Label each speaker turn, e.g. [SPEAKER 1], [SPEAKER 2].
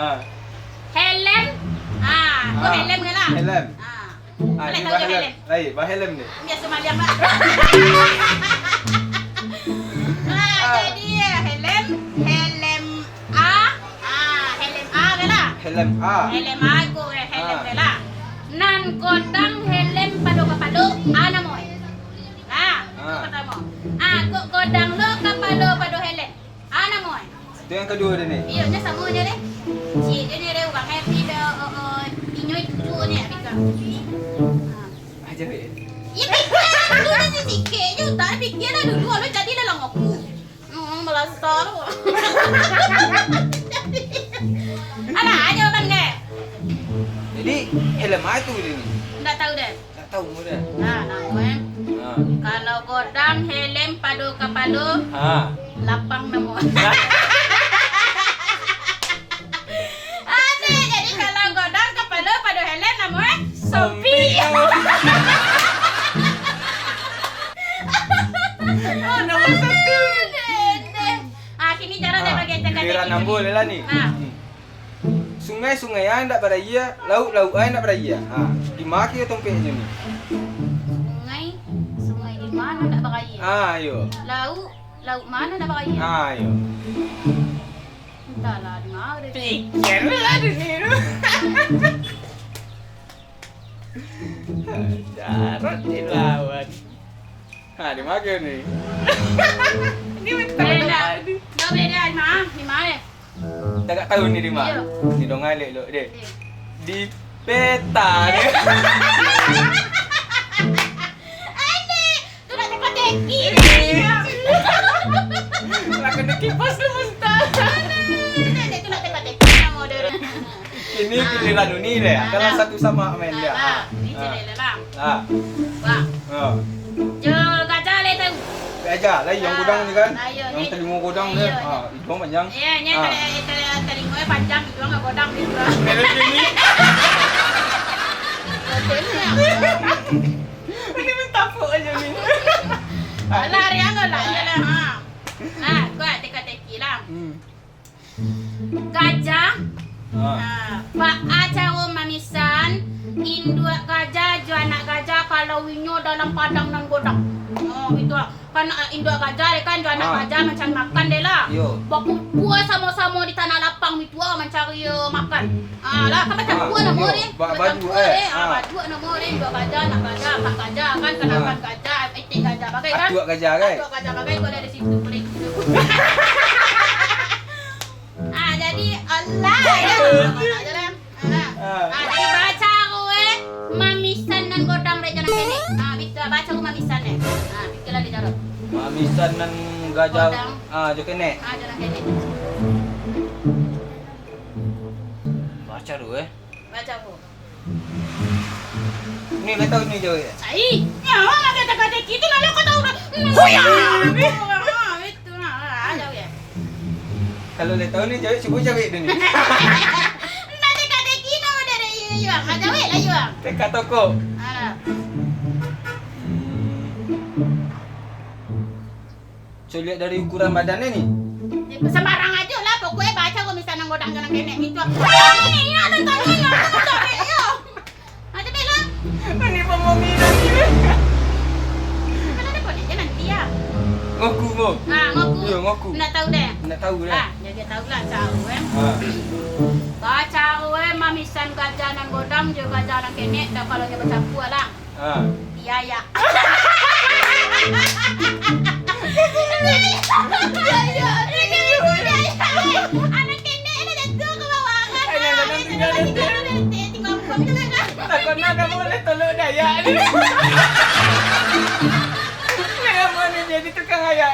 [SPEAKER 1] Helm. Kau helm ke lah?
[SPEAKER 2] Helm.
[SPEAKER 1] Boleh
[SPEAKER 2] Ni
[SPEAKER 1] tahu
[SPEAKER 2] bah
[SPEAKER 1] je
[SPEAKER 2] helm.
[SPEAKER 1] helm.
[SPEAKER 2] Lain, bah helm ni.
[SPEAKER 1] Biasa Maliang Pak. Jadi helm, helm A. Helm A ke lah?
[SPEAKER 2] Helm A.
[SPEAKER 1] Helm A ko helm ke lah. Nan kodang helm pado kapalo ana moy. Kata mo. Kodang lo kapalo pado helm. Ana moy.
[SPEAKER 2] Itu yang kedua dia ni.
[SPEAKER 1] Iya, nya sama je deh. Si dia ni dia orang happy dah inyoy tu ni abika.
[SPEAKER 2] Ajar dia.
[SPEAKER 1] Ya pikir dulu ni sikit je, tak fikir dah dulu lo jadi dalam aku. Melasar. Ada aja bang deh.
[SPEAKER 2] Jadi helm A tu dia ni.
[SPEAKER 1] Tak tahu deh.
[SPEAKER 2] Tak tahu mu dah.
[SPEAKER 1] Nama Kalau godang helm padu kapalo, lapang namo. Ada jadi kalau godang kapalo padu helm namo Sopi.
[SPEAKER 2] Nama satu.
[SPEAKER 1] Kini cara dia bagi cakap.
[SPEAKER 2] Kira nambul lah ni. Sungai-sungai yang tak beraya, laut-laut yang tak beraya. Dimaki atau tempek je ni.
[SPEAKER 1] Sungai di mana nak beraya?
[SPEAKER 2] Ayo.
[SPEAKER 1] Laut mana nak beraya?
[SPEAKER 2] Ayo.
[SPEAKER 1] Entahlah di mana dia.
[SPEAKER 2] Fikirlah di sini. Darat dilawan. Dimaki ni. Ini mentah.
[SPEAKER 1] Dah beda di mana? Di mana?
[SPEAKER 2] Tak tahu ni di mana. Ni dong alik lo dia. Di peta dia.
[SPEAKER 1] Tu nak teka-teki.
[SPEAKER 2] Nak kena kipas lu mustah.
[SPEAKER 1] Tu nak teka-teki nama dia.
[SPEAKER 2] Ini giliran ni deh. Dalam satu sama main dia.
[SPEAKER 1] Ni je lah.
[SPEAKER 2] Wah.
[SPEAKER 1] Jo gajah le tahu.
[SPEAKER 2] Aja, lah yang gudang ni kan.
[SPEAKER 1] Ayo,
[SPEAKER 2] Yang
[SPEAKER 1] ni.
[SPEAKER 2] telinga gudang dia. Hidung panjang.
[SPEAKER 1] Ya, nya telinga panjang itu enggak godang gitu.
[SPEAKER 2] Dari sini. Ini minta puk aja ni.
[SPEAKER 1] Lari anggo lah ya lah. Gua teka-teki lah. Gajah. Pak acara mamisan induk gajah jo anak gajah kalau winyo dalam padang nan godang. Itu lah. Kan induk gajah dia kan jo anak gajah mencari makan dia lah. Berkumpul sama-sama di tanah lapang itu mencari makan. Lah kan macam buah nama dia.
[SPEAKER 2] Baju
[SPEAKER 1] Baju nama dia induk gajah anak gajah pak gajah kan kenakan gajah etik gajah bagai kan.
[SPEAKER 2] Atuk gajah kan.
[SPEAKER 1] Atuk gajah bagai kau dari situ boleh. Jadi Allah ya. Jadi baca kowe mamisan dan godang re jalan kene. Bisa baca kowe mamisan ne. Bikala di jalan.
[SPEAKER 2] Mamisan nan gajah.
[SPEAKER 1] Godang.
[SPEAKER 2] Jo kene.
[SPEAKER 1] Jalan kene.
[SPEAKER 2] Baca dulu
[SPEAKER 1] Baca ko.
[SPEAKER 2] Ni le tahu ni jo.
[SPEAKER 1] Ai, nyawa nak kata-kata gitu lalu kau tahu dah. Hoya. Itu nah, ada ya.
[SPEAKER 2] Kalau le tahu ni jo cuba cari dia ni.
[SPEAKER 1] Nanti kata kita dari yuang, ada we lah yuang.
[SPEAKER 2] Teka toko. So lihat dari ukuran badannya ni.
[SPEAKER 1] Sembarang aja lah, pokoknya baca kau misalnya godang jalan kene itu. Ini ada tanya ya, tanya ya. Ada bela.
[SPEAKER 2] Ini pemominan ni.
[SPEAKER 1] Kalau ada kau jalan dia.
[SPEAKER 2] Ngoku mo.
[SPEAKER 1] Ngaku.
[SPEAKER 2] Ya ngoku.
[SPEAKER 1] Nak tahu deh.
[SPEAKER 2] Nak tahu dah.
[SPEAKER 1] Jadi tahu lah tahu Baca we mamisan gajah nan godang juga gajah nan kene dah kalau dia bercampur lah. Biaya. Anak kene ada jatuh ke bawah kan. Tinggal buka betul kan.
[SPEAKER 2] Takut nak kamu boleh tolong daya ni. Kenapa ni jadi tukang ayah